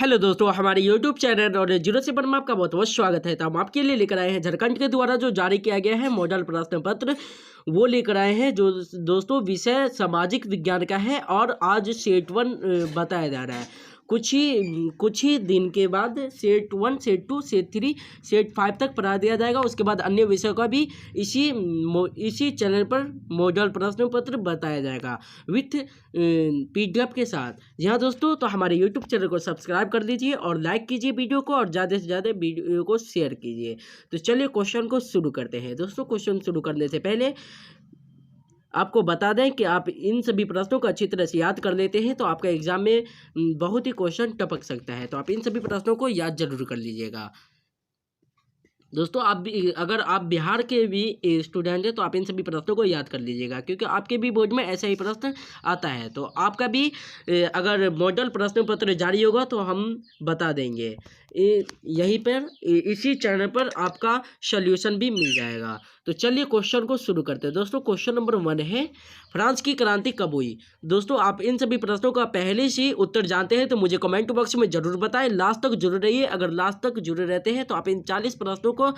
Hello दोस्तों, हमारे YouTube channel और जीरो से में आपका बहुत बहुत स्वागत है। तो हम आपके लिए लेकर आए हैं झारखंड के द्वारा जो जारी किया गया है मॉडल प्रश्न पत्र, वो लेकर आए हैं। जो दोस्तों विषय सामाजिक विज्ञान का है और आज सेट 1 बताया जा रहा है। कुछ ही दिन के बाद सेट 1, सेट 2, सेट 3, सेट 5 तक पढ़ा दिया जाएगा। उसके बाद अन्य विषयों का भी इसी चैनल पर मॉडल प्रश्न पत्र बताया जाएगा विथ PDF के साथ। जी हाँ दोस्तों, तो हमारे यूट्यूब चैनल को सब्सक्राइब कर लीजिए और लाइक कीजिए वीडियो को और ज़्यादा से ज़्यादा वीडियो को शेयर कीजिए। तो चलिए क्वेश्चन को शुरू करते हैं। दोस्तों क्वेश्चन शुरू करने से पहले आपको बता दें कि आप इन सभी प्रश्नों को अच्छी तरह से याद कर लेते हैं तो आपका एग्जाम में बहुत ही क्वेश्चन टपक सकता है। तो आप इन सभी प्रश्नों को याद जरूर कर लीजिएगा। दोस्तों आप भी, अगर आप बिहार के भी स्टूडेंट हैं तो आप इन सभी प्रश्नों को याद कर लीजिएगा, क्योंकि आपके भी बोर्ड में ऐसा ही प्रश्न आता है। तो आपका भी अगर मॉडल प्रश्न पत्र जारी होगा तो हम बता देंगे यहीं पर, इसी चैनल पर आपका सॉल्यूशन भी मिल जाएगा। तो चलिए क्वेश्चन को शुरू करते हैं। दोस्तों क्वेश्चन नंबर 1 है, फ्रांस की क्रांति कब हुई? दोस्तों आप इन सभी प्रश्नों का पहले से उत्तर जानते हैं तो मुझे कमेंट बॉक्स में जरूर बताएं। लास्ट तक जुड़े रहिए। अगर लास्ट तक जुड़े रहते हैं तो आप इन 40 प्रश्नों को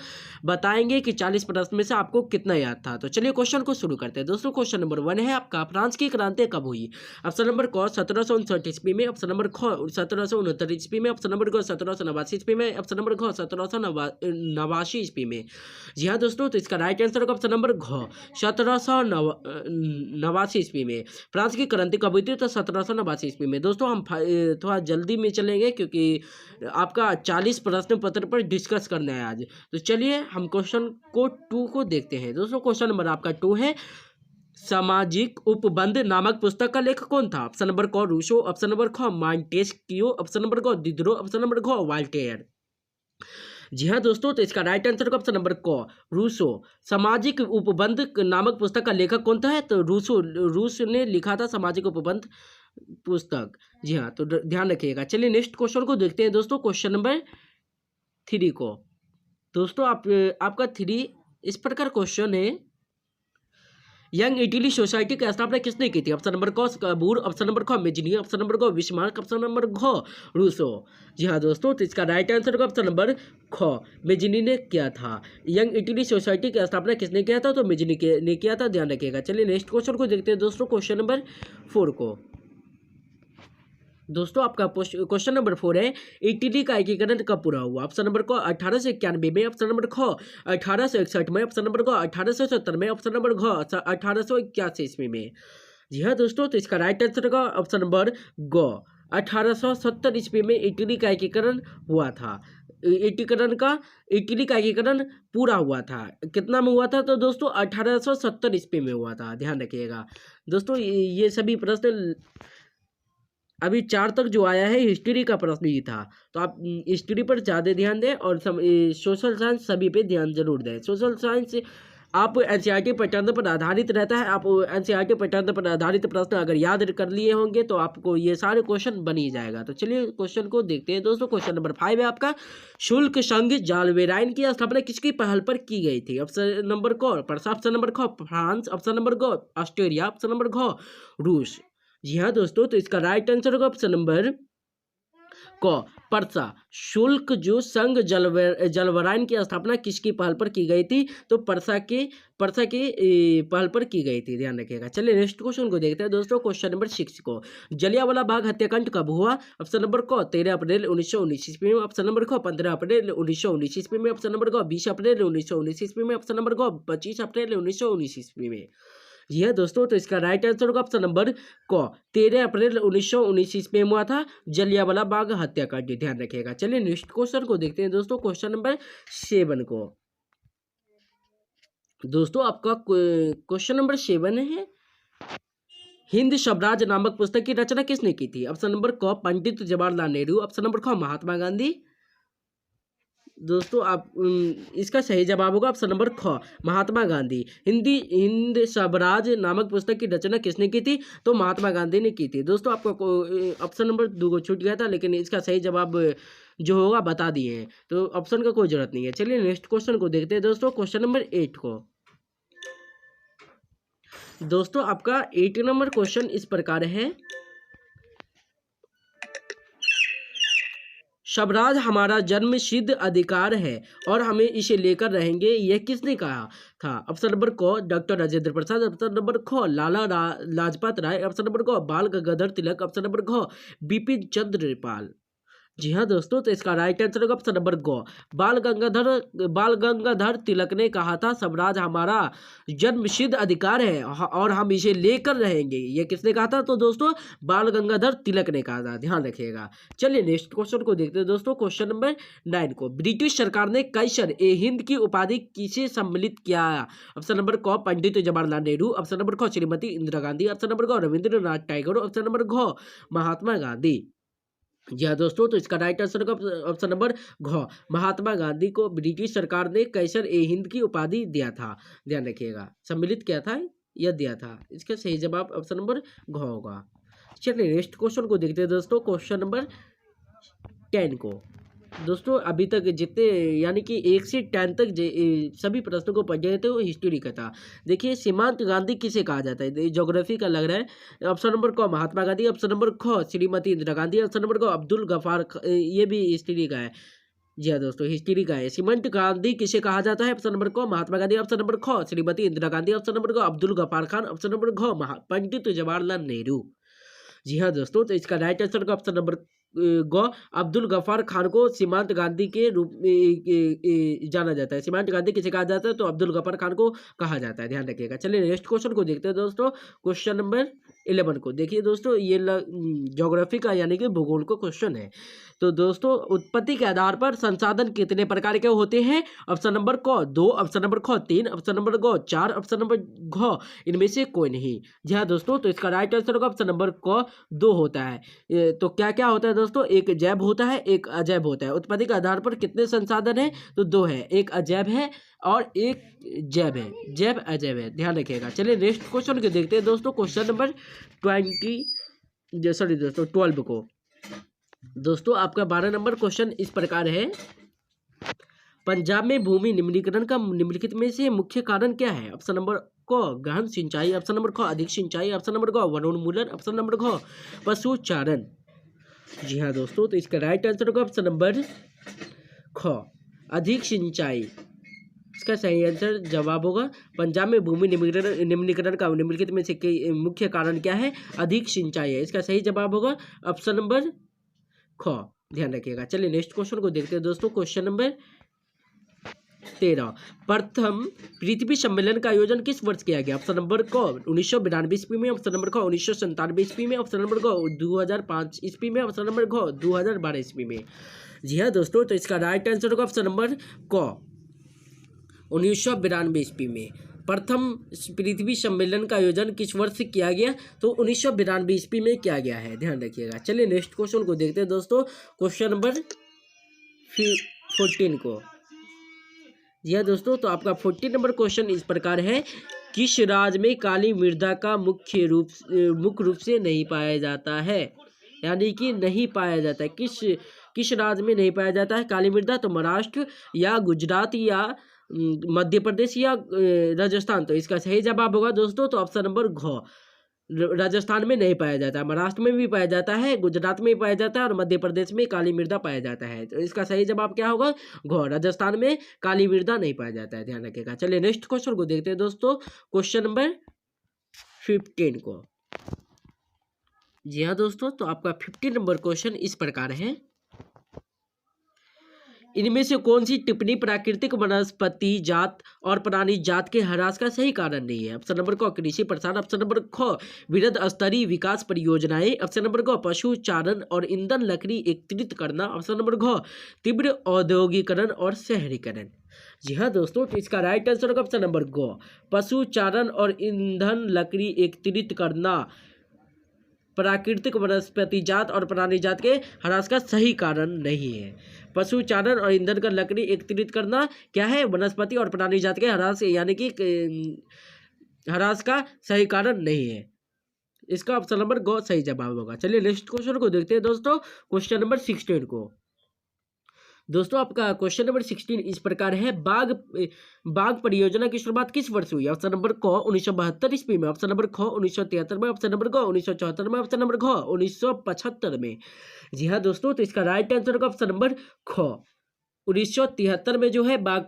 बताएंगे कि 40 प्रश्न में से आपको कितना याद था। तो चलिए क्वेश्चन को शुरू करते हैं। दोस्तों क्वेश्चन नंबर 1 है आपका, फ्रांस की क्रांति कब हुई? ऑप्शन नंबर क 1759 ईस्वी में, ऑप्शन नंबर ख 1769 ईस्वी में, ऑप्शन नंबर ग 1789 ईस्वी में, ऑप्शन नंबर घ 1789 ईस्वी में। जी हाँ दोस्तों, तो इसका राइट आंसर होगा ऑप्शन नंबर घ 1789 ईस्वी में। फ्रांस की क्रांति कब हुई थी? तो 1789 ईस्वी में। दोस्तों हम थोड़ा जल्दी में चलेंगे क्योंकि आपका 40 प्रश्न पत्र पर डिस्कस करना है आज। तो चलिए हम क्वेश्चन को 2 को देखते हैं। दोस्तों क्वेश्चन नंबर आपका 2 है, सामाजिक उपबंध नामक पुस्तक का लेखक कौन था? ऑप्शन नंबर क रूसो, ऑप्शन नंबर ख मॉन्टेस्क्यू, ऑप्शन नंबर ग दिदरो, ऑप्शन नंबर घ वॉल्टेयर। जी हाँ दोस्तों, तो इसका राइट आंसर होगा ऑप्शन नंबर क रूसो। सामाजिक उपबंध नामक पुस्तक का लेखक कौन था है? तो रूस ने लिखा था सामाजिक उपबंध पुस्तक। जी हाँ, तो ध्यान रखिएगा। चलिए नेक्स्ट क्वेश्चन को देखते हैं। दोस्तों क्वेश्चन नंबर 3 को, दोस्तों आपका 3 इस प्रकार क्वेश्चन है, यंग इटली सोसाइटी की स्थापना किसने की थी? ऑप्शन नंबर क काबूर, ऑप्शन नंबर ख मेजनी, ऑप्शन नंबर ग बिस्मार्क, ऑप्शन नंबर घ रूसो। जी हाँ दोस्तों, तो इसका राइट आंसर होगा ऑप्शन नंबर ख मेजनी ने किया था। यंग इटली सोसाइटी की स्थापना किसने किया था? तो मेजनी ने किया था, ध्यान रखिएगा। चलिए नेक्स्ट क्वेश्चन को देखते हैं। दोस्तों क्वेश्चन नंबर 4 को, दोस्तों आपका क्वेश्चन नंबर 4 है, इटली का एकीकरण कब पूरा हुआ? ऑप्शन नंबर को 1891 में, ऑप्शन नंबर ख 1861 में, ऑप्शन नंबर को 1870 में, ऑप्शन नंबर घ 1881 ईस्वी में। जी हाँ दोस्तों, तो इसका राइट आंसर होगा ऑप्शन नंबर ग 1870 ईस्वी में इटली का एकीकरण हुआ था। इटली का एकीकरण पूरा हुआ था। कितना में हुआ था? तो दोस्तों 1870 ईस्वी में हुआ था, ध्यान रखिएगा। दोस्तों ये सभी प्रश्न अभी 4 तक जो आया है हिस्ट्री का प्रश्न ही था, तो आप हिस्ट्री पर ज़्यादा ध्यान दें और सोशल साइंस सभी पे ध्यान जरूर दें। सोशल साइंस आप एनसीईआरटी पैटर्न पर आधारित रहता है। आप एनसीईआरटी पैटर्न पर आधारित प्रश्न अगर याद कर लिए होंगे तो आपको ये सारे क्वेश्चन बन ही जाएगा। तो चलिए क्वेश्चन को देखते हैं। दोस्तों क्वेश्चन नंबर 5 है आपका, शुल्क संघ जालवेराइन की स्थापना किसकी पहल पर की गई थी? ऑप्शन नंबर क पर्सा, ऑप्शन नंबर ख फ्रांस, ऑप्शन नंबर ग ऑस्ट्रेलिया, ऑप्शन नंबर घ रूस। जी हाँ दोस्तों, तो इसका राइट आंसर होगा ऑप्शन नंबर क पर्सा। शुल्क जो संघ जलवरायन की स्थापना किसकी पहल पर की गई थी? तो पर्सा की पहल पर की गई थी, ध्यान रखिएगा। चलिए नेक्स्ट क्वेश्चन को देखते हैं। दोस्तों क्वेश्चन नंबर 6 को, जलियांवाला बाग हत्याकांड कब हुआ? ऑप्शन नंबर क 13 अप्रैल 1919 ईस्वी में, ऑप्शन नंबर ख 15 अप्रैल 1919 ईस्वी में, ऑप्शन नंबर ग 20 अप्रैल 1919 ईस्वी में, ऑप्शन नंबर ग 25 अप्रैल 1919 ईस्वी में। जी है दोस्तों, तो इसका राइट आंसर होगा ऑप्शन नंबर क 13 अप्रैल 1919 ईस्वी में हुआ था जलियांवाला बाग हत्याकांड, ध्यान रखिएगा। चलिए नेक्स्ट क्वेश्चन को देखते हैं। दोस्तों क्वेश्चन नंबर 7 को, दोस्तों आपका क्वेश्चन नंबर 7 है, हिंद स्वराज नामक पुस्तक की रचना किसने की थी? ऑप्शन नंबर क पंडित जवाहरलाल नेहरू, ऑप्शन नंबर ख महात्मा गांधी। दोस्तों आप इसका सही जवाब होगा ऑप्शन नंबर ख महात्मा गांधी। हिंद स्वराज नामक पुस्तक की रचना किसने की थी? तो महात्मा गांधी ने की थी। दोस्तों आपका ऑप्शन नंबर 2 को छूट गया था, लेकिन इसका सही जवाब जो होगा बता दिए हैं, तो ऑप्शन का कोई जरूरत नहीं है। चलिए नेक्स्ट क्वेश्चन को देखते हैं। दोस्तों क्वेश्चन नंबर 8 को, दोस्तों आपका 8 नंबर क्वेश्चन इस प्रकार है, स्वराज हमारा जन्मसिद्ध अधिकार है और हमें इसे लेकर रहेंगे, यह किसने कहा था? ऑप्शन नंबर क doctor Rajendra Prasad, option number ख लाजपत राय, ऑप्शन नंबर ग बाल गंगाधर तिलक, ऑप्शन नंबर घ बिपिन चंद्र पाल। जी हाँ दोस्तों, तो इसका राइट आंसर होगा ऑप्शन नंबर ग बाल गंगाधर तिलक ने कहा था स्वराज हमारा जन्मसिद्ध अधिकार है और हम इसे लेकर रहेंगे। ये किसने कहा था? तो दोस्तों बाल गंगाधर तिलक ने कहा था, ध्यान रखिएगा। चलिए नेक्स्ट क्वेश्चन को देखते हैं दोस्तों। क्वेश्चन नंबर 9 को, ब्रिटिश सरकार ने कैसर ए हिंद की उपाधि किसे सम्मिलित किया? ऑप्शन नंबर क पंडित जवाहरलाल नेहरू, ऑप्शन नंबर ख श्रीमती इंदिरा गांधी, ऑप्शन नंबर ग रविंद्रनाथ टैगोर, ऑप्शन नंबर घ महात्मा गांधी। जी हाँ दोस्तों, तो इसका राइट आंसर होगा ऑप्शन नंबर घ महात्मा गांधी को ब्रिटिश सरकार ने कैसर ए हिंद की उपाधि दिया था, ध्यान रखिएगा। सम्मिलित किया था या दिया था, इसका सही जवाब ऑप्शन नंबर घ होगा। चलिए नेक्स्ट क्वेश्चन को देखते हैं दोस्तों। क्वेश्चन नंबर 10 को, दोस्तों अभी तक जितने यानी कि 1 से 10 तक सभी प्रश्नों को पढ़े थे वो हिस्ट्री का था। देखिए सीमांत गांधी किसे कहा जाता है? ज्योग्राफी का लग रहा है। ऑप्शन नंबर क महात्मा गांधी, ऑप्शन नंबर ख श्रीमती इंदिरा गांधी, ऑप्शन नंबर ग अब्दुल गफार ये भी हिस्ट्री का है। जी हाँ दोस्तों, हिस्ट्री का है। सीमांत गांधी किसे कहा जाता है? ऑप्शन नंबर क महात्मा गांधी, ऑप्शन नंबर ख श्रीमती इंदिरा गांधी, ऑप्शन नंबर ग अब्दुल गफार खान, ऑप्शन नंबर घ पंडित जवाहरलाल नेहरू। जी हाँ दोस्तों, तो इसका राइट आंसर का ऑप्शन नंबर ग अब्दुल गफार खान को सीमांत गांधी के रूप में जाना जाता है। सीमांत गांधी किसे कहा जाता है? तो अब्दुल गफार खान को कहा जाता है, ध्यान रखिएगा। चलिए नेक्स्ट क्वेश्चन को देखते हैं दोस्तों। क्वेश्चन नंबर 11 को देखिए दोस्तों, ये ज्योग्राफी का यानी कि भूगोल का क्वेश्चन है। तो दोस्तों उत्पत्ति के आधार पर संसाधन कितने प्रकार के होते हैं? ऑप्शन नंबर क 2, ऑप्शन नंबर ख 3, ऑप्शन नंबर ग 4, ऑप्शन नंबर घ इनमें से कोई नहीं। जी हाँ दोस्तों, तो इसका राइट आंसर होगा ऑप्शन नंबर क 2 होता है। तो क्या क्या होता है दोस्तों? एक जैव होता है, एक अजैव होता है। उत्पत्ति के आधार पर कितने संसाधन है? तो 2 है, एक अजैव है और एक जैव है, जैव अजैव है, ध्यान रखिएगा। चलिए नेक्स्ट क्वेश्चन को देखते हैं दोस्तों। क्वेश्चन नंबर 12 को, दोस्तों आपका 12 नंबर क्वेश्चन इस प्रकार है। पंजाब में भूमि निम्नीकरण का निम्नलिखित में से मुख्य कारण क्या है? ऑप्शन नंबर क गहन सिंचाई, ऑप्शन नंबर ख अधिक सिंचाई, ऑप्शन नंबर ग वनोन्मूलन, ऑप्शन नंबर घ पशुचारण। जी हाँ दोस्तों, तो इसका राइट आंसर होगा ऑप्शन नंबर ख अधिक सिंचाई। इसका सही आंसर जवाब होगा पंजाब में भूमि निम्नीकरण का निम्नलिखित में से मुख्य कारण क्या है? अधिक सिंचाई है। इसका सही जवाब होगा ऑप्शन नंबर ख, ध्यान रखिएगा। चलिए नेक्स्ट क्वेश्चन को देखते हैं दोस्तों। क्वेश्चन नंबर 13, प्रथम पृथ्वी सम्मेलन का आयोजन किस वर्ष किया गया? ऑप्शन नंबर क 1992 ईस्वी में, ऑप्शन नंबर ख 1997 ईस्वी में, ऑप्शन नंबर ग 2005 ईस्वी में, ऑप्शन नंबर घ 2012 ईस्वी में। जी हाँ दोस्तों, तो इसका राइट आंसर होगा ऑप्शन नंबर क 1992 ईस्वी में। प्रथम पृथ्वी सम्मेलन का आयोजन किस वर्ष किया गया? तो 1992 ईस्वी में किया गया है, ध्यान रखिएगा। चलिए नेक्स्ट क्वेश्चन को देखते हैं दोस्तों। क्वेश्चन नंबर 14 को, जी हाँ दोस्तों, तो आपका 14 नंबर क्वेश्चन इस प्रकार है। किस राज्य में काली मृदा का मुख्य रूप से नहीं पाया जाता है? यानी कि नहीं पाया जाता है, किस राज्य में नहीं पाया जाता है काली मृदा? तो महाराष्ट्र या गुजरात या मध्य प्रदेश या राजस्थान। तो इसका सही जवाब होगा दोस्तों तो ऑप्शन नंबर घ राजस्थान में नहीं पाया जाता, महाराष्ट्र में भी पाया जाता है, गुजरात में भी पाया जाता है और मध्य प्रदेश में काली मृदा पाया जाता है। तो इसका सही जवाब क्या होगा? घ राजस्थान में काली मृदा नहीं पाया जाता है, ध्यान रखिएगा। चलिए नेक्स्ट क्वेश्चन को देखते हैं दोस्तों। क्वेश्चन नंबर 15 को, जी हाँ दोस्तों, तो आपका 15 नंबर क्वेश्चन इस प्रकार है। इनमें से कौन सी टिप्पणी प्राकृतिक वनस्पति जात और प्राणी जात के ह्रास का सही कारण नहीं है? ऑप्शन नंबर क कृषि प्रसार, ऑप्शन नंबर ख वृहद स्तरीय विकास परियोजनाएं, ऑप्शन नंबर ग पशुचारण और ईंधन लकड़ी एकत्रित करना, ऑप्शन नंबर घ तीव्र औद्योगिकरण और शहरीकरण। जी हाँ दोस्तों, तो इसका राइट आंसर होगा ऑप्शन नंबर ग पशुचारण और ईंधन लकड़ी एकत्रित करना प्राकृतिक वनस्पति जात और प्राणी जात के ह्रास का सही कारण नहीं है। पशुचारण और ईंधन का लकड़ी एकत्रित करना क्या है? वनस्पति और प्राणी जात के ह्रास यानी कि ह्रास का सही कारण नहीं है। इसका ऑप्शन नंबर ग सही जवाब होगा। चलिए नेक्स्ट क्वेश्चन को देखते हैं दोस्तों। क्वेश्चन नंबर 16 को, दोस्तों आपका क्वेश्चन नंबर 16 इस प्रकार है, बाघ परियोजना की शुरुआत किस वर्ष हुई? ऑप्शन नंबर क 1972 ईस्वी में, ऑप्शन नंबर ख 1973 में, ऑप्शन नंबर ग 1974 में, ऑप्शन नंबर घ 1975 में। जी हाँ दोस्तों, तो इसका राइट आंसर होगा ऑप्शन नंबर ख 1973 में जो है बाघ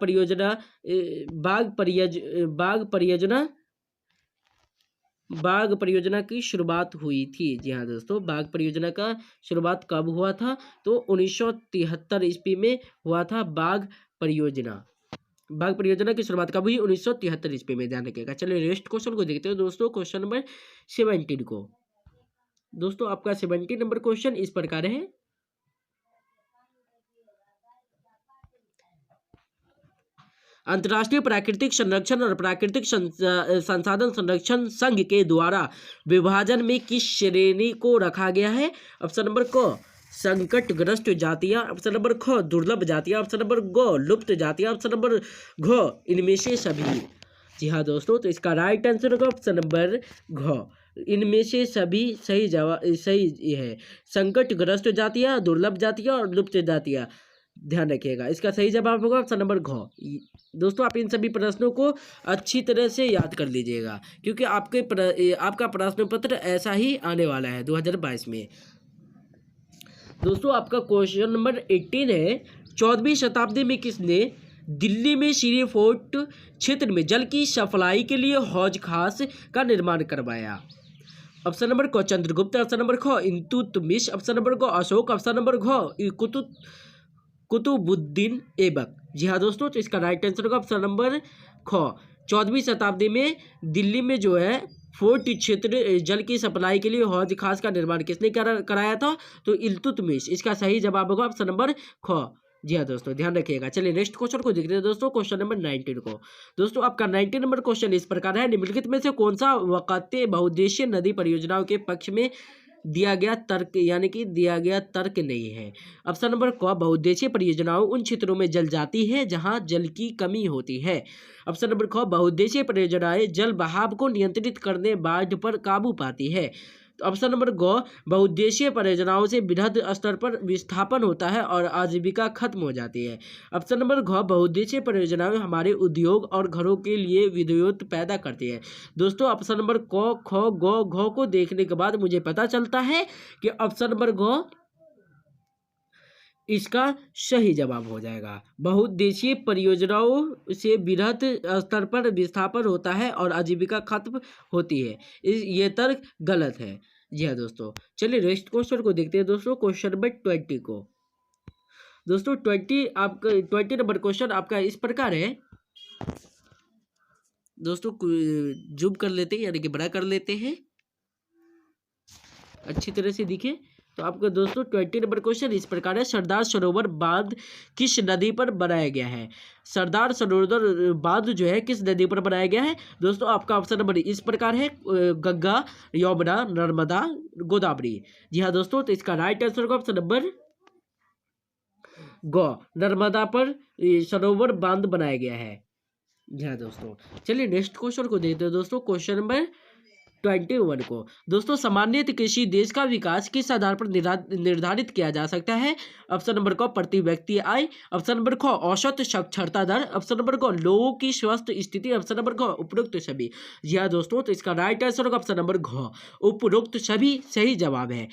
परियोजना की शुरुआत हुई थी। जी हाँ दोस्तों, बाघ परियोजना का शुरुआत कब हुआ था? तो 1973 ईस्वी में हुआ था बाघ परियोजना की शुरुआत कब हुई? 1973 ईस्वी में, ध्यान रखिएगा। चलिए नेक्स्ट क्वेश्चन को देखते हैं दोस्तों, क्वेश्चन नंबर 17 को। दोस्तों आपका 17 नंबर क्वेश्चन इस प्रकार है, अंतर्राष्ट्रीय प्राकृतिक संरक्षण और प्राकृतिक संसाधन संरक्षण संघ के द्वारा विभाजन में किस श्रेणी को रखा गया है? ऑप्शन नंबर क संकटग्रस्त जातियां, ऑप्शन नंबर ख दुर्लभ जातियां, ऑप्शन नंबर ग लुप्त जातियां, ऑप्शन नंबर घ इनमें से सभी। जी हाँ दोस्तों, तो इसका राइट आंसर होगा ऑप्शन नंबर घ इनमें से सभी सही जवाब सही है। संकटग्रस्त जातियां, दुर्लभ जातियां और लुप्त जातियां, ध्यान रखिएगा। इसका सही जवाब होगा ऑप्शन नंबर घ। दोस्तों आप इन सभी प्रश्नों को अच्छी तरह से याद कर लीजिएगा, क्योंकि आपका प्रश्न पत्र ऐसा ही आने वाला है 2022 में। दोस्तों आपका क्वेश्चन नंबर 18 है, 14वीं शताब्दी में किसने दिल्ली में श्री फोर्ट क्षेत्र में जल की सप्लाई के लिए हौज खास का निर्माण करवाया? ऑप्शन नंबर क चंद्रगुप्त, ऑप्शन नंबर ख इल्तुतमिश, ऑप्शन नंबर ग अशोक, ऑप्शन नंबर घ कुतुबुद्दीन ऐबक। जी हाँ दोस्तों, तो इसका राइट आंसर होगा ऑप्शन नंबर ख 14वीं शताब्दी में दिल्ली में जो है फोर्ट क्षेत्र जल की सप्लाई के लिए हौज खास का निर्माण किसने कराया था? तो इल्तुतमिश। इसका सही जवाब होगा ऑप्शन नंबर ख। जी हाँ दोस्तों, ध्यान रखिएगा। चलिए नेक्स्ट क्वेश्चन को देखते हैं दोस्तों, क्वेश्चन नंबर 19 को। दोस्तों आपका 19 नंबर क्वेश्चन इस प्रकार है, निम्नलिखित में से कौन सा वक्तव्य बहुउद्देशीय नदी परियोजनाओं के पक्ष में दिया गया तर्क नहीं है? ऑप्शन नंबर क बहुउद्देशीय परियोजनाओं उन क्षेत्रों में जल जाती है जहां जल की कमी होती है। ऑप्शन नंबर ख बहुउद्देशीय परियोजनाएं जल बहाव को नियंत्रित करने बाढ़ पर काबू पाती है। ऑप्शन नंबर ग बहुउद्देशीय परियोजनाओं से बृहद स्तर पर विस्थापन होता है और आजीविका खत्म हो जाती है। ऑप्शन नंबर घ बहुउद्देशीय परियोजनाएं हमारे उद्योग और घरों के लिए विद्युत पैदा करती है। दोस्तों ऑप्शन नंबर क ख ग घ को देखने के बाद मुझे पता चलता है कि ऑप्शन नंबर घ इसका सही जवाब हो जाएगा। बहुउद्देशीय परियोजनाओं से बृहद स्तर पर विस्थापन होता है और आजीविका खत्म होती है, ये तर्क गलत है। जी हाँ दोस्तों, चलिए नेक्स्ट क्वेश्चन को देखते हैं दोस्तों, क्वेश्चन नंबर 20 को। दोस्तों 20 नंबर क्वेश्चन आपका इस प्रकार है, दोस्तों जूम कर लेते हैं, यानी कि बड़ा कर लेते हैं, अच्छी तरह से दिखे। तो आपका दोस्तों 20 नंबर क्वेश्चन इस प्रकार है, सरदार सरोवर बांध किस नदी पर बनाया गया है? सरदार सरोवर बांध जो है किस नदी पर बनाया गया है? दोस्तों आपका ऑप्शन नंबर इस प्रकार है, गंगा, यमुना, नर्मदा, गोदावरी। जी हाँ दोस्तों, तो इसका राइट आंसर होगा ऑप्शन नंबर ग, नर्मदा पर सरोवर बांध बनाया गया है। जी हाँ दोस्तों, चलिए नेक्स्ट क्वेश्चन को देखते हैं दोस्तों, क्वेश्चन नंबर 21 को। दोस्तों सामान्यतः किसी देश का विकास किस आधार पर निर्धारित किया जा सकता है? ऑप्शन नंबर क प्रति व्यक्ति आय, ऑप्शन नंबर ख औसत साक्षरता दर, ऑप्शन नंबर क लोगों की स्वास्थ्य स्थिति, ऑप्शन नंबर ख उपरोक्त सभी। जी हाँ दोस्तों, तो इसका राइट आंसर होगा ऑप्शन नंबर घ, उपरोक्त सभी सही जवाब है।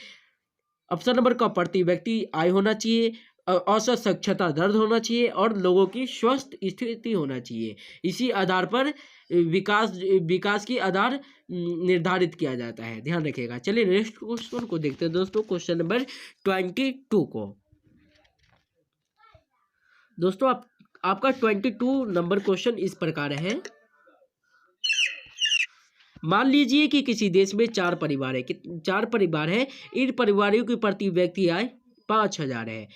ऑप्शन नंबर क प्रति व्यक्ति आय होना चाहिए, औसत साक्षरता दर होना चाहिए और लोगों की स्वस्थ स्थिति होना चाहिए। इसी आधार पर विकास की आधार निर्धारित किया जाता है, ध्यान रखिएगा। चलिए नेक्स्ट क्वेश्चन को देखते हैं दोस्तों, क्वेश्चन नंबर 22 को। दोस्तों आपका 22 नंबर क्वेश्चन इस प्रकार है, मान लीजिए कि किसी देश में 4 परिवार है, इन परिवारों की प्रति व्यक्ति आय 5,000 है।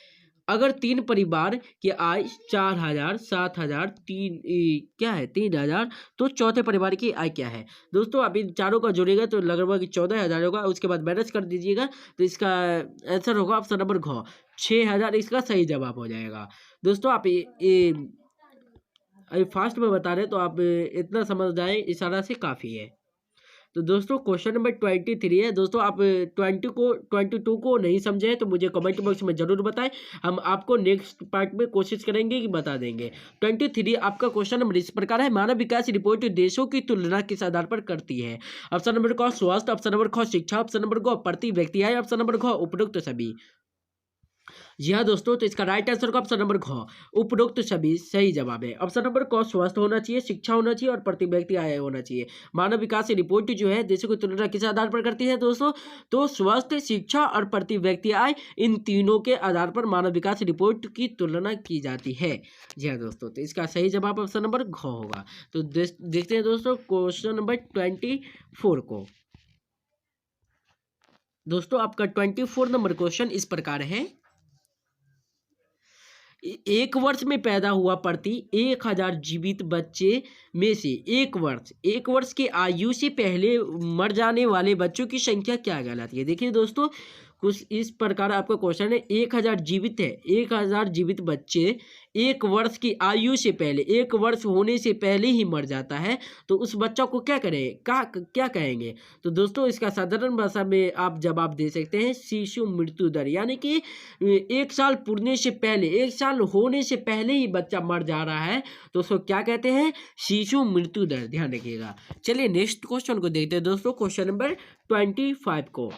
अगर 3 परिवार की आय 4,000, 7,000, 3,000, तो चौथे परिवार की आय क्या है? दोस्तों आप इन चारों का जोड़ेगा तो लगभग 14,000 होगा, उसके बाद माइनस कर दीजिएगा, तो इसका आंसर होगा ऑप्शन नंबर घ, 6,000 इसका सही जवाब हो जाएगा। दोस्तों आप फास्ट में बता रहे तो आप इतना समझ जाए, इशारा से काफ़ी है। तो दोस्तों क्वेश्चन नंबर 23 है दोस्तों। आप 22 को नहीं समझे हैं तो मुझे कमेंट बॉक्स में जरूर बताएं, हम आपको नेक्स्ट पार्ट में कोशिश करेंगे कि बता देंगे। 23 आपका क्वेश्चन नंबर इस प्रकार है, मानव विकास रिपोर्ट देशों की तुलना किस आधार पर करती है? ऑप्शन नंबर क स्वास्थ्य, ऑप्शन नंबर ख शिक्षा, ऑप्शन नंबर ग प्रति व्यक्ति आय, ऑप्शन नंबर घ उपरोक्त सभी। जी हाँ दोस्तों, तो इसका राइट आंसर का ऑप्शन नंबर घ उपरोक्त सभी सही जवाब है। ऑप्शन नंबर क स्वस्थ होना चाहिए, शिक्षा होना चाहिए और प्रति व्यक्ति आय होना चाहिए। मानव विकास रिपोर्ट जो है देशों की तुलना किस आधार पर करती है दोस्तों? तो स्वस्थ, शिक्षा और प्रति व्यक्ति आय, इन तीनों के आधार पर मानव विकास रिपोर्ट की तुलना की जाती है। जी हाँ दोस्तों, तो इसका सही जवाब ऑप्शन नंबर घ होगा। तो देखते हैं दोस्तों क्वेश्चन नंबर 24 को। दोस्तों आपका 24 नंबर क्वेश्चन इस प्रकार है, एक वर्ष में पैदा हुआ प्रति 1000 जीवित बच्चे में से एक वर्ष की आयु से पहले मर जाने वाले बच्चों की संख्या क्या कहलाती है? देखिए दोस्तों, कुछ इस प्रकार आपका क्वेश्चन है, 1000 जीवित है, 1000 जीवित बच्चे एक वर्ष की आयु से पहले, एक वर्ष होने से पहले ही मर जाता है, तो उस बच्चा को क्या करें, क्या कहेंगे? तो दोस्तों इसका साधारण भाषा में आप जवाब दे सकते हैं शिशु मृत्यु दर, यानी कि 1 साल पूरने से पहले, 1 साल होने से पहले ही बच्चा मर जा रहा है, तो उसको क्या कहते हैं? शिशु मृत्यु दर। ध्यान रखिएगा। चलिए नेक्स्ट क्वेश्चन को देखते हैं दोस्तों, क्वेश्चन नंबर 25 को।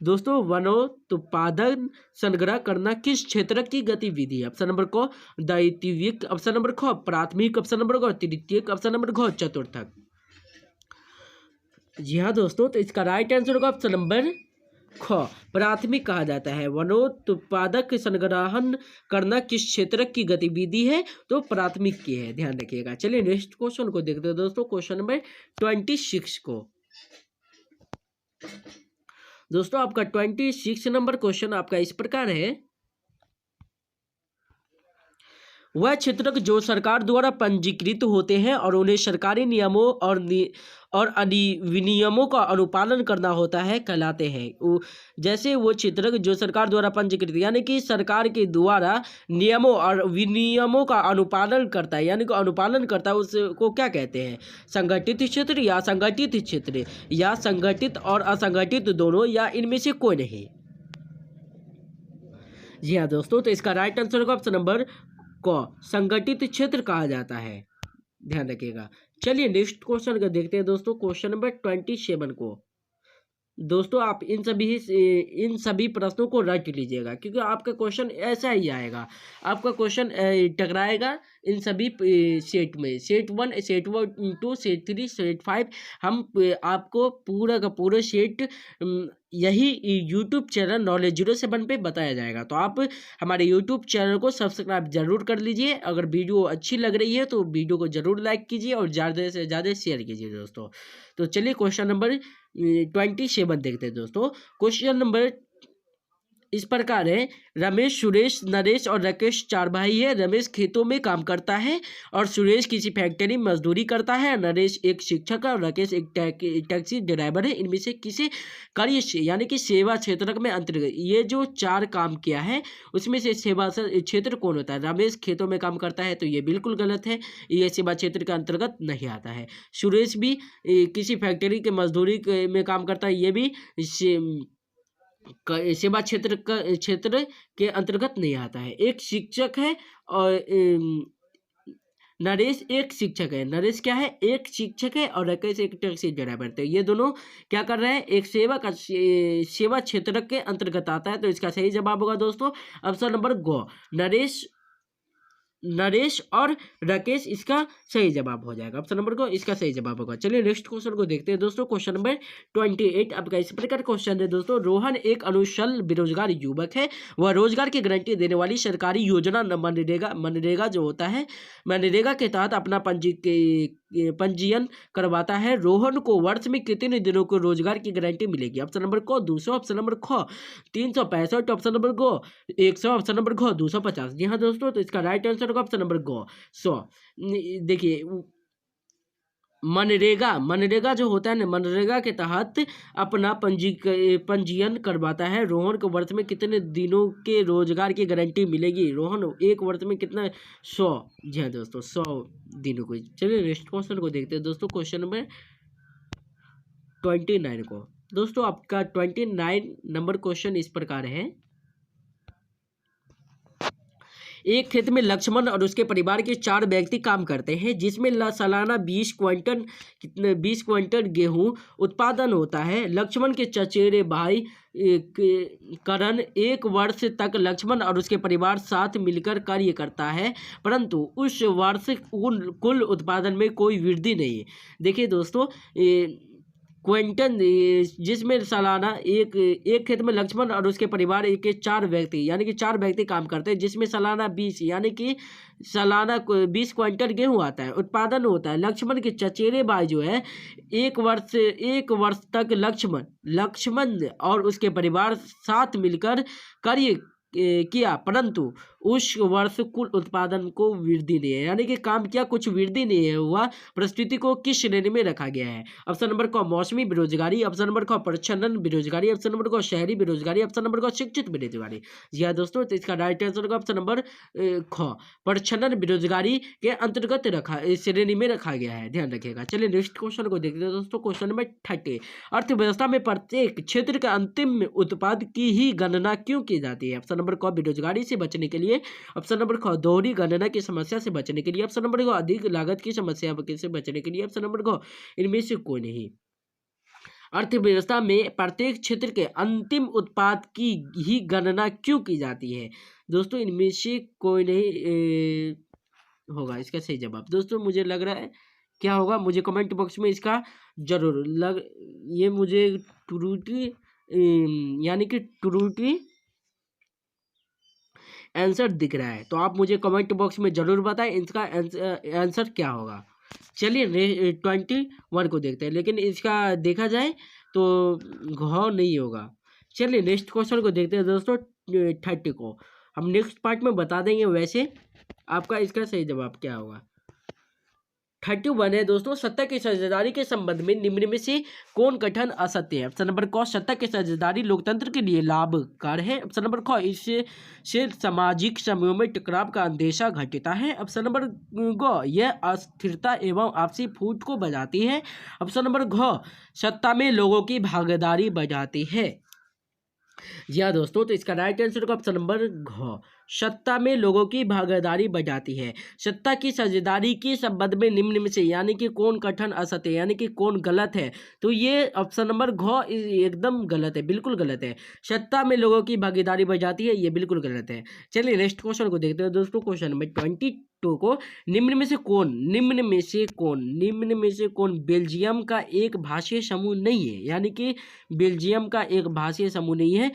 दोस्तों वनोत्पादन संग्रह करना किस क्षेत्र की गतिविधि है? ऑप्शन नंबर क द्वितीयक, ऑप्शन नंबर ख प्राथमिक, ऑप्शन नंबर ग तृतीयक, ऑप्शन नंबर घ चतुर्थक। जी हाँ दोस्तों, तो इसका राइट आंसर होगा ऑप्शन नंबर ख प्राथमिक कहा जाता है। वनोत्पादक संग्रहण करना किस क्षेत्र की गतिविधि है? तो प्राथमिक की है। ध्यान रखिएगा। चलिए नेक्स्ट क्वेश्चन को देखते हैं दोस्तों, क्वेश्चन नंबर 26 को। दोस्तों आपका 26 नंबर क्वेश्चन आपका इस प्रकार है, वह क्षेत्रक जो सरकार द्वारा पंजीकृत होते हैं और उन्हें सरकारी नियमों और अधिनियमों का अनुपालन करना होता है कहलाते हैं। जैसे वो क्षेत्रक जो सरकार द्वारा पंजीकृत, यानी कि सरकार के द्वारा नियमों और विनियमों का अनुपालन करता है, यानी कि अनुपालन करता है, उसको क्या कहते हैं? संगठित क्षेत्र या असंगठित क्षेत्र, या संगठित और असंगठित दोनों, या इनमें से कोई नहीं। जी हाँ दोस्तों, तो इसका राइट आंसर होगा ऑप्शन नंबर को संगठित क्षेत्र कहा जाता है। ध्यान रखिएगा। चलिए नेक्स्ट क्वेश्चन को देखते हैं दोस्तों, क्वेश्चन नंबर 27 को। दोस्तों आप इन सभी प्रश्नों को रट लीजिएगा, क्योंकि आपका क्वेश्चन ऐसा ही आएगा, आपका क्वेश्चन टकराएगा इन सभी सेट में, सेट 1, सेट 2, सेट 3, सेट 5। हम आपको पूरा का पूरा सेट यही यूट्यूब चैनल नॉलेज 07 पे बताया जाएगा। तो आप हमारे यूट्यूब चैनल को सब्सक्राइब जरूर कर लीजिए। अगर वीडियो अच्छी लग रही है तो वीडियो को जरूर लाइक कीजिए और ज़्यादा से ज़्यादा शेयर कीजिए दोस्तों। तो चलिए क्वेश्चन नंबर 27 देखते हैं दोस्तों। क्वेश्चन नंबर इस प्रकार है, रमेश, सुरेश, नरेश और राकेश 4 भाई है। रमेश खेतों में काम करता है और सुरेश किसी फैक्ट्री में मजदूरी करता है। नरेश एक शिक्षक है और राकेश एक टैक्सी ड्राइवर है। इनमें से किसी कार्य यानी कि सेवा क्षेत्र में अंतर्गत ये जो 4 काम किया है उसमें से सेवा क्षेत्र कौन होता है? रमेश खेतों में काम करता है, तो ये बिल्कुल गलत है, ये सेवा क्षेत्र के अंतर्गत नहीं आता है। सुरेश भी किसी फैक्ट्री के मजदूरी में काम करता है, ये भी सेवा क्षेत्र के अंतर्गत नहीं आता है। एक शिक्षक है और नरेश एक शिक्षक है। नरेश क्या है? एक शिक्षक है और राकेश एक टैक्सी ड्राइवर। तो ये दोनों क्या कर रहे हैं? एक सेवा क्षेत्र के अंतर्गत आता है। तो इसका सही जवाब होगा दोस्तों ऑप्शन नंबर गो, नरेश और राकेश इसका सही जवाब हो जाएगा। ऑप्शन नंबर को इसका सही जवाब होगा। चलिए नेक्स्ट क्वेश्चन को देखते हैं दोस्तों। क्वेश्चन नंबर 28 आपका इस प्रकार क्वेश्चन है दोस्तों, रोहन एक अनुशल बेरोजगार युवक है। वह रोजगार की गारंटी देने वाली सरकारी योजना मनरेगा जो होता है, मनरेगा के तहत अपना पंजीयन करवाता है। रोहन को वर्ष में कितने दिनों को रोजगार की गारंटी मिलेगी? ऑप्शन नंबर को 200, ऑप्शन नंबर ख 365, ऑप्शन नंबर गो 100, ऑप्शन नंबर घ 250। जी हाँ दोस्तों, तो इसका राइट आंसर होगा ऑप्शन नंबर गो 100। देखिए मनरेगा जो होता है ना, मनरेगा के तहत अपना पंजीयन करवाता है। रोहन को वर्ष में कितने दिनों के रोजगार की गारंटी मिलेगी? रोहन एक वर्ष में कितना? 100। जी हाँ दोस्तों, 100 दिनों को। चलिए नेक्स्ट क्वेश्चन को देखते हैं दोस्तों। क्वेश्चन नंबर 29 को। दोस्तों आपका 29 नंबर क्वेश्चन इस प्रकार है। एक खेत में लक्ष्मण और उसके परिवार के 4 व्यक्ति काम करते हैं, जिसमें सालाना 20 क्विंटल गेहूं उत्पादन होता है। लक्ष्मण के चचेरे भाई करण 1 वर्ष तक लक्ष्मण और उसके परिवार साथ मिलकर कार्य करता है, परंतु उस वर्ष कुल उत्पादन में कोई वृद्धि नहीं है। देखिए दोस्तों, क्विंटल जिसमें सालाना एक खेत में लक्ष्मण और उसके परिवार के 4 व्यक्ति यानी कि 4 व्यक्ति काम करते हैं, जिसमें सालाना 20 यानी कि सालाना 20 क्विंटल गेहूं आता है, उत्पादन होता है। लक्ष्मण के चचेरे भाई जो है 1 वर्ष तक लक्ष्मण और उसके परिवार साथ मिलकर कार्य किया, परंतु उस वर्ष कुल उत्पादन को वृद्धि नहीं है, यानी कि काम किया, कुछ वृद्धि नहीं है हुआ। परिस्थिति को किस श्रेणी में रखा गया है? ऑप्शन नंबर क मौसमी बेरोजगारी, ऑप्शन नंबर क प्रच्छन्न बेरोजगारी, ऑप्शन नंबर क शहरी बेरोजगारी, ऑप्शन नंबर क शिक्षित बेरोजगारी। जी हाँ दोस्तों, तो इसका राइट आंसर होगा ऑप्शन नंबर ख, प्रच्छन्न बेरोजगारी के अंतर्गत श्रेणी में रखा गया है, ध्यान रखिएगा। चलिए नेक्स्ट क्वेश्चन को देखते हैं दोस्तों। क्वेश्चन नंबर 30, अर्थव्यवस्था में प्रत्येक क्षेत्र के अंतिम उत्पाद की ही गणना क्यों की जाती है? ऑप्शन नंबर क बेरोजगारी से बचने के लिए, ऑप्शन नंबर ख दोहरी गणना की समस्या से बचने के लिए, ऑप्शन नंबर ग अधिक लागत की समस्या से बचने के लिए, ऑप्शन नंबर ग इनमें से कोई नहीं। अर्थव्यवस्था में प्रत्येक क्षेत्र के अंतिम उत्पाद की ही गणना क्यों की जाती है? दोस्तों इनमें से कोई नहीं होगा इसका सही जवाब। दोस्तों मुझे लग रहा है क्या होगा, मुझे कमेंट बॉक्स में इसका जरूर ये मुझे त्रुटि यानी कि त्रुटि आंसर दिख रहा है, तो आप मुझे कमेंट बॉक्स में ज़रूर बताएं इसका आंसर क्या होगा। चलिए 21 को देखते हैं, लेकिन इसका देखा जाए तो घ नहीं होगा। चलिए नेक्स्ट क्वेश्चन को देखते हैं दोस्तों। 30 को हम नेक्स्ट पार्ट में बता देंगे, वैसे आपका इसका सही जवाब क्या होगा। 31 है दोस्तों, सत्ता की साझेदारी के संबंध में निम्न में से कौन कथन असत्य है? ऑप्शन नंबर क सत्ता की साझेदारी लोकतंत्र के लिए लाभकारी है, ऑप्शन नंबर ख इससे सामाजिक समूहों में टकराव का अंदेशा घटता है, ऑप्शन नंबर ग यह अस्थिरता एवं आपसी फूट को बढ़ाती है, ऑप्शन नंबर घ सत्ता में लोगों की भागीदारी बढ़ाती है। जी हाँ दोस्तों, तो इसका राइट आंसर होगा ऑप्शन नंबर घ, सत्ता में लोगों की भागीदारी बढ़ाती है। सत्ता की साझेदारी के संबंध में निम्न में से यानी कि कौन कथन असत्य है, यानी कि कौन गलत है? तो ये ऑप्शन नंबर घ एकदम गलत है, बिल्कुल गलत है। सत्ता में लोगों की भागीदारी बढ़ाती है, ये बिल्कुल गलत है। चलिए नेक्स्ट क्वेश्चन को देखते हैं दोस्तों। क्वेश्चन नंबर 22 को निम्न में से कौन बेल्जियम का एक भाषीय समूह नहीं है, यानी कि बेल्जियम का एक भाषीय समूह नहीं है।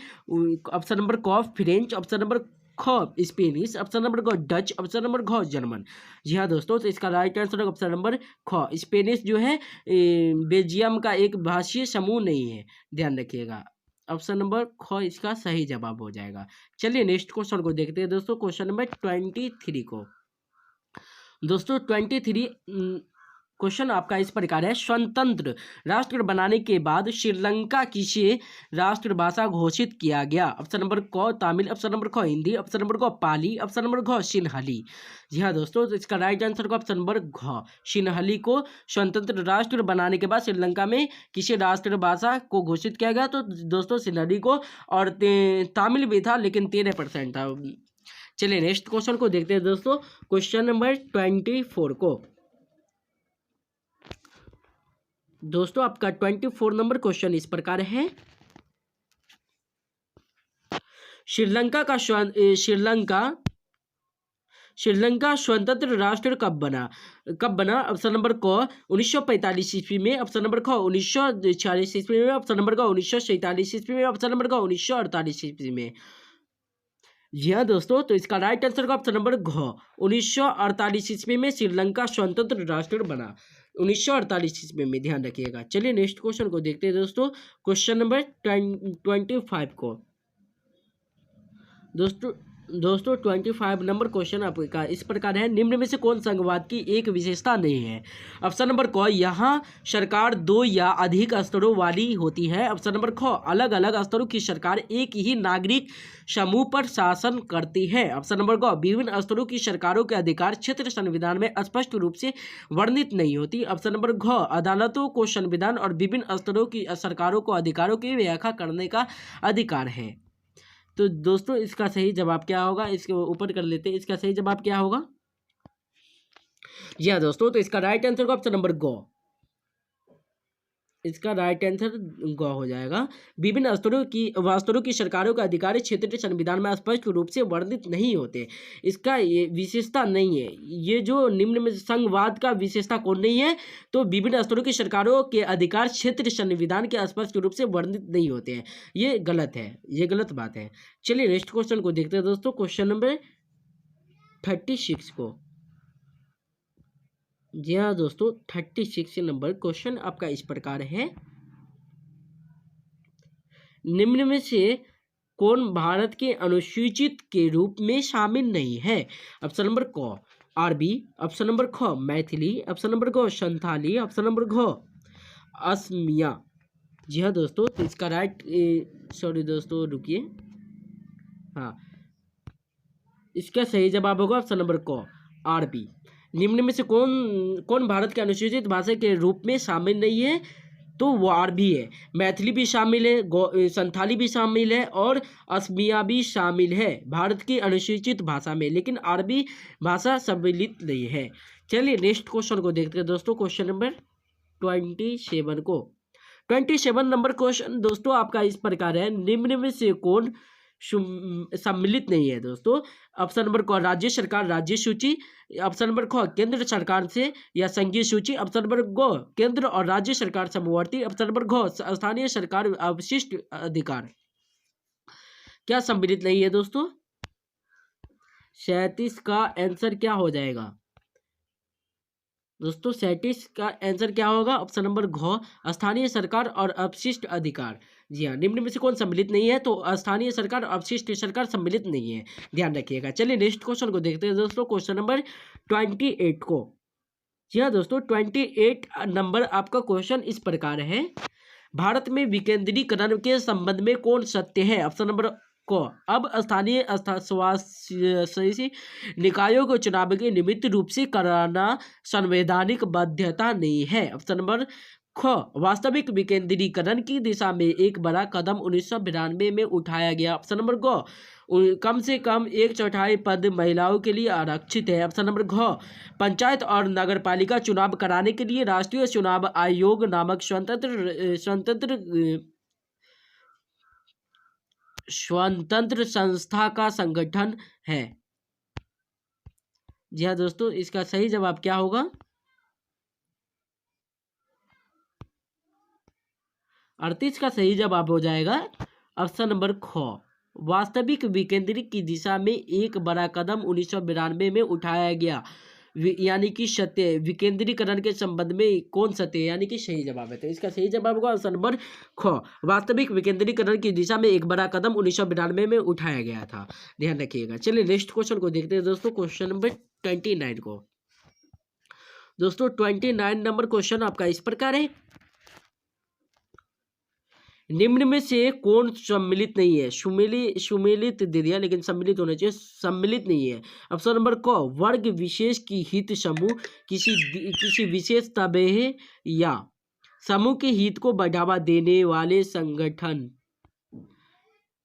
ऑप्शन नंबर क फ्रेंच, ऑप्शन नंबर ख स्पेनिश, ऑप्शन नंबर ग डच, ऑप्शन नंबर घ जर्मन। जी हाँ दोस्तों, तो इसका राइट आंसर है ऑप्शन नंबर ख, स्पेनिश जो है बेल्जियम का एक भाषीय समूह नहीं है, ध्यान रखिएगा। ऑप्शन नंबर ख इसका सही जवाब हो जाएगा। चलिए नेक्स्ट क्वेश्चन को देखते हैं दोस्तों। क्वेश्चन नंबर 23 को दोस्तों 23 क्वेश्चन आपका इस प्रकार है। स्वतंत्र राष्ट्र बनाने के बाद श्रीलंका किसे राष्ट्रभाषा घोषित किया गया? ऑप्शन नंबर क तमिल, ऑप्शन नंबर ख हिंदी, ऑप्शन नंबर क पाली, ऑप्शन नंबर घ सिन्हली। जी हाँ दोस्तों, तो इसका राइट आंसर का ऑप्शन नंबर घ, सिन्हली को स्वतंत्र राष्ट्र बनाने के बाद श्रीलंका में किसी राष्ट्रभाषा को घोषित किया गया? तो दोस्तों सिन्हली को, और तमिल भी था लेकिन 13% था। चलिए नेक्स्ट क्वेश्चन को देखते हैं दोस्तों। क्वेश्चन नंबर 24 को दोस्तों आपका 24 नंबर क्वेश्चन इस प्रकार है। श्रीलंका स्वतंत्र राष्ट्र कब बना? ऑप्शन नंबर क 1945 ईस्वी में, ऑप्शन नंबर ख 1946 ईस्वी में, ऑप्शन नंबर क 1947 ईस्वी में, ऑप्शन नंबर क 1948 ईस्वी में। जी हाँ दोस्तों, तो इसका राइट आंसर का ऑप्शन नंबर घ 1948 ईस्वी में श्रीलंका स्वतंत्र राष्ट्र बना, 1948 ईस्वी में, ध्यान रखिएगा। चलिए नेक्स्ट क्वेश्चन को देखते हैं दोस्तों। क्वेश्चन नंबर 25 को दोस्तों दोस्तों 25 नंबर क्वेश्चन आपका इस प्रकार है, निम्न में से कौन संघवाद की एक विशेषता नहीं है? ऑप्शन नंबर क, यहाँ सरकार दो या अधिक स्तरों वाली होती है। ऑप्शन नंबर ख, अलग अलग स्तरों की सरकार एक ही नागरिक समूह पर शासन करती है। ऑप्शन नंबर ग, विभिन्न स्तरों की सरकारों के अधिकार क्षेत्र संविधान में स्पष्ट रूप से वर्णित नहीं होती। ऑप्शन नंबर घ, अदालतों को संविधान और विभिन्न स्तरों की सरकारों को अधिकारों की व्याख्या करने का अधिकार है। तो दोस्तों इसका सही जवाब क्या होगा, इसके ऊपर कर लेते हैं, इसका सही जवाब क्या होगा? जी हाँ दोस्तों, तो इसका राइट आंसर होगा ऑप्शन नंबर ग। इसका राइट आंसर ग हो जाएगा। विभिन्न स्तरों की सरकारों का अधिकार क्षेत्र संविधान में स्पष्ट रूप से वर्णित नहीं होते। इसका ये विशेषता नहीं है। ये जो निम्न में संघवाद का विशेषता कौन नहीं है, तो विभिन्न स्तरों की सरकारों के अधिकार क्षेत्र संविधान के स्पष्ट रूप से वर्णित नहीं होते हैं। ये गलत है, ये गलत बात है। चलिए नेक्स्ट क्वेश्चन को देखते हैं दोस्तों, क्वेश्चन नंबर 36 को। जी हाँ दोस्तों, 36 नंबर क्वेश्चन आपका इस प्रकार है, निम्न में से कौन भारत के अनुसूचित के रूप में शामिल नहीं है? ऑप्शन नंबर क, आरबी। ऑप्शन नंबर ख, मैथिली। ऑप्शन नंबर ग, संथाली। ऑप्शन नंबर घ, असमिया। जी हाँ दोस्तों, तो इसका राइट सॉरी दोस्तों रुकिए, हाँ इसका सही जवाब होगा ऑप्शन नंबर क, आरबी। निम्न में से कौन भारत के अनुसूचित भाषा के रूप में शामिल नहीं है? तो वो आरबी है। मैथिली भी शामिल है, संथाली भी शामिल है और असमिया भी शामिल है भारत की अनुसूचित भाषा में, लेकिन अरबी भाषा सम्मिलित नहीं है। चलिए नेक्स्ट क्वेश्चन को देखते हैं दोस्तों, क्वेश्चन नंबर 27 को। 27 नंबर क्वेश्चन दोस्तों आपका इस प्रकार है, निम्न में से कौन सम्मिलित नहीं है दोस्तों? ऑप्शन नंबर क, राज्य सरकार राज्य सूची। ऑप्शन नंबर ख, केंद्र सरकार से या संघीय सूची। ऑप्शन नंबर ग, केंद्र और राज्य सरकार समवर्ती। ऑप्शन नंबर घ, स्थानीय सरकार अवशिष्ट अधिकार। क्या सम्मिलित नहीं है दोस्तों? 37 का आंसर क्या हो जाएगा दोस्तों? 37 का आंसर क्या होगा? ऑप्शन नंबर घ, स्थानीय सरकार और अवशिष्ट अधिकार। जी हाँ, निम्न में से कौन सम्मिलित नहीं है? तो स्थानीय सरकार और अवशिष्ट सरकार सम्मिलित नहीं है, ध्यान रखिएगा। चलिए नेक्स्ट क्वेश्चन को देखते हैं दोस्तों, क्वेश्चन नंबर 28 को। जी हाँ दोस्तों, 28 नंबर आपका क्वेश्चन इस प्रकार है, भारत में विकेंद्रीकरण के संबंध में कौन सत्य है? ऑप्शन नंबर को, अब स्थानीय स्वशासी निकायों को चुनाव के निमित्त रूप से कराना संवैधानिक बाध्यता नहीं है। ऑप्शन नंबर ख, वास्तविक विकेंद्रीकरण की दिशा में एक बड़ा कदम 1992 में उठाया गया। ऑप्शन नंबर ग, कम से कम 1/4 पद महिलाओं के लिए आरक्षित है। ऑप्शन नंबर घ, पंचायत और नगरपालिका चुनाव कराने के लिए राष्ट्रीय चुनाव आयोग नामक स्वतंत्र संस्था का संगठन है। जी हाँ दोस्तों, इसका सही जवाब क्या होगा? 38 का सही जवाब हो जाएगा ऑप्शन नंबर ख, वास्तविक विकेंद्रीकरण की दिशा में एक बड़ा कदम 1992 में उठाया गया। यानी कि सत्य विकेंद्रीकरण के संबंध में कौन सत्य है, यानी कि सही जवाब है। तो इसका सही जवाब होगा ऑप्शन नंबर ख, वास्तविक विकेंद्रीकरण की दिशा में एक बड़ा कदम 1992 में उठाया गया था, ध्यान रखिएगा। चलिए नेक्स्ट क्वेश्चन को देखते हैं दोस्तों, क्वेश्चन नंबर 29 को। दोस्तों 29 नंबर क्वेश्चन आपका इस प्रकार है, निम्न में से कौन सम्मिलित नहीं है? सुमेलित दे दिया, लेकिन सम्मिलित होना चाहिए, सम्मिलित नहीं है। ऑप्शन नंबर क, वर्ग विशेष की हित समूह किसी विशेष तबके या समूह के हित को बढ़ावा देने वाले संगठन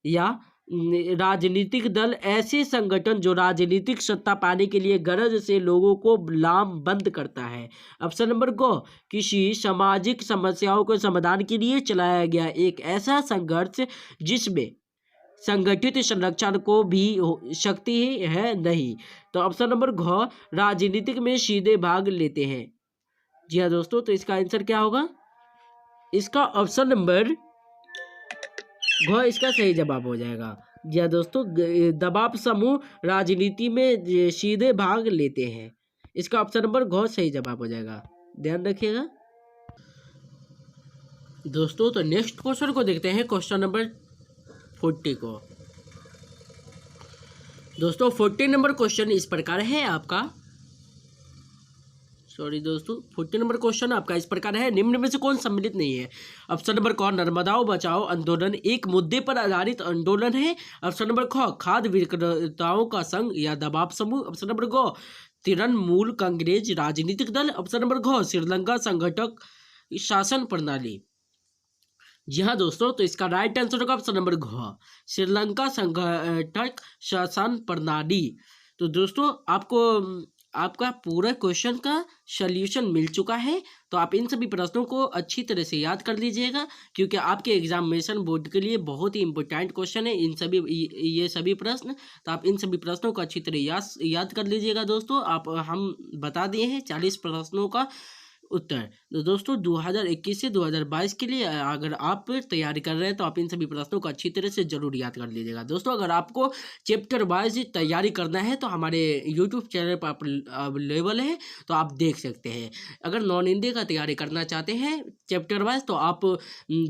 या राजनीतिक दल, ऐसे संगठन जो राजनीतिक सत्ता पाने के लिए गरज से लोगों को लामबंद करता है। ऑप्शन नंबर ग, किसी सामाजिक समस्याओं के समाधान के लिए चलाया गया एक ऐसा संघर्ष जिसमें संगठित संरक्षण को भी शक्ति है नहीं। तो ऑप्शन नंबर घ, राजनीतिक में सीधे भाग लेते हैं। जी हाँ दोस्तों, तो इसका आंसर क्या होगा? इसका ऑप्शन नंबर घ इसका सही जवाब हो जाएगा। जी हाँ दोस्तों, दबाव समूह राजनीति में सीधे भाग लेते हैं, इसका ऑप्शन नंबर घ सही जवाब हो जाएगा, ध्यान रखिएगा दोस्तों। तो नेक्स्ट क्वेश्चन को देखते हैं, क्वेश्चन नंबर 40 को। दोस्तों 14 नंबर क्वेश्चन इस प्रकार है आपका, सॉरी दोस्तों 14 नंबर क्वेश्चन आपका इस प्रकार है, निम्न में से कौन सम्मिलित नहीं है? ऑप्शन नंबर क, नर्मदाओ बचाओ आंदोलन एक मुद्दे पर आधारित आंदोलन है। ऑप्शन नंबर ख, खाद्य विक्रेताओं का संघ या दबाव समूह। ऑप्शन नंबर ग, तृणमूल कांग्रेस राजनीतिक दल। ऑप्शन नंबर घ, श्रीलंका संगठक शासन प्रणाली। जी हाँ दोस्तों, तो इसका राइट आंसर होगा ऑप्शन नंबर घ, श्रीलंका संगठक शासन प्रणाली। तो दोस्तों आपको आपका पूरा क्वेश्चन का सॉल्यूशन मिल चुका है, तो आप इन सभी प्रश्नों को अच्छी तरह से याद कर लीजिएगा, क्योंकि आपके एग्जामिनेशन बोर्ड के लिए बहुत ही इंपॉर्टेंट क्वेश्चन है इन सभी ये सभी प्रश्न। तो आप इन सभी प्रश्नों को अच्छी तरह याद कर लीजिएगा दोस्तों। आप हम बता दिए हैं 40 प्रश्नों का उत्तर। तो दोस्तों 2021 से 2022 के लिए अगर आप तैयारी कर रहे हैं तो आप इन सभी प्रश्नों को अच्छी तरह से जरूर याद कर लीजिएगा दोस्तों। अगर आपको चैप्टर वाइज तैयारी करना है तो हमारे यूट्यूब चैनल पर अवेलेबल है, तो आप देख सकते हैं। अगर नॉन हिंदी का तैयारी करना चाहते हैं चैप्टर वाइज तो आप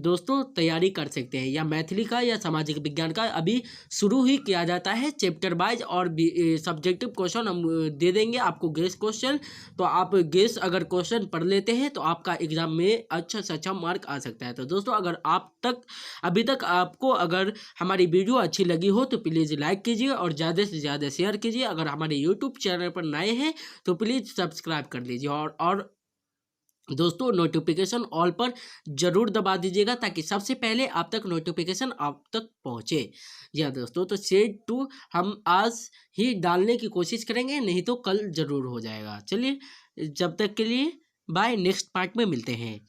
दोस्तों तैयारी कर सकते हैं, या मैथिली का या सामाजिक विज्ञान का अभी शुरू ही किया जाता है चैप्टर वाइज, और सब्जेक्टिव क्वेश्चन हम दे देंगे आपको, गेस क्वेश्चन। तो आप गेस अगर क्वेश्चन पढ़ लेते हैं तो आपका एग्जाम में अच्छा से अच्छा मार्क आ सकता है। तो दोस्तों अगर अभी तक आपको अगर हमारी वीडियो अच्छी लगी हो तो प्लीज़ लाइक कीजिए और ज़्यादा से ज़्यादा शेयर कीजिए। अगर हमारे यूट्यूब चैनल पर नए हैं तो प्लीज़ सब्सक्राइब कर लीजिए, और दोस्तों नोटिफिकेशन ऑल पर जरूर दबा दीजिएगा ताकि सबसे पहले आप तक नोटिफिकेशन आप तक पहुंचे। जी हाँ दोस्तों, तो सेट 2 हम आज ही डालने की कोशिश करेंगे, नहीं तो कल जरूर हो जाएगा। चलिए जब तक के लिए बाय, नेक्स्ट पार्ट में मिलते हैं।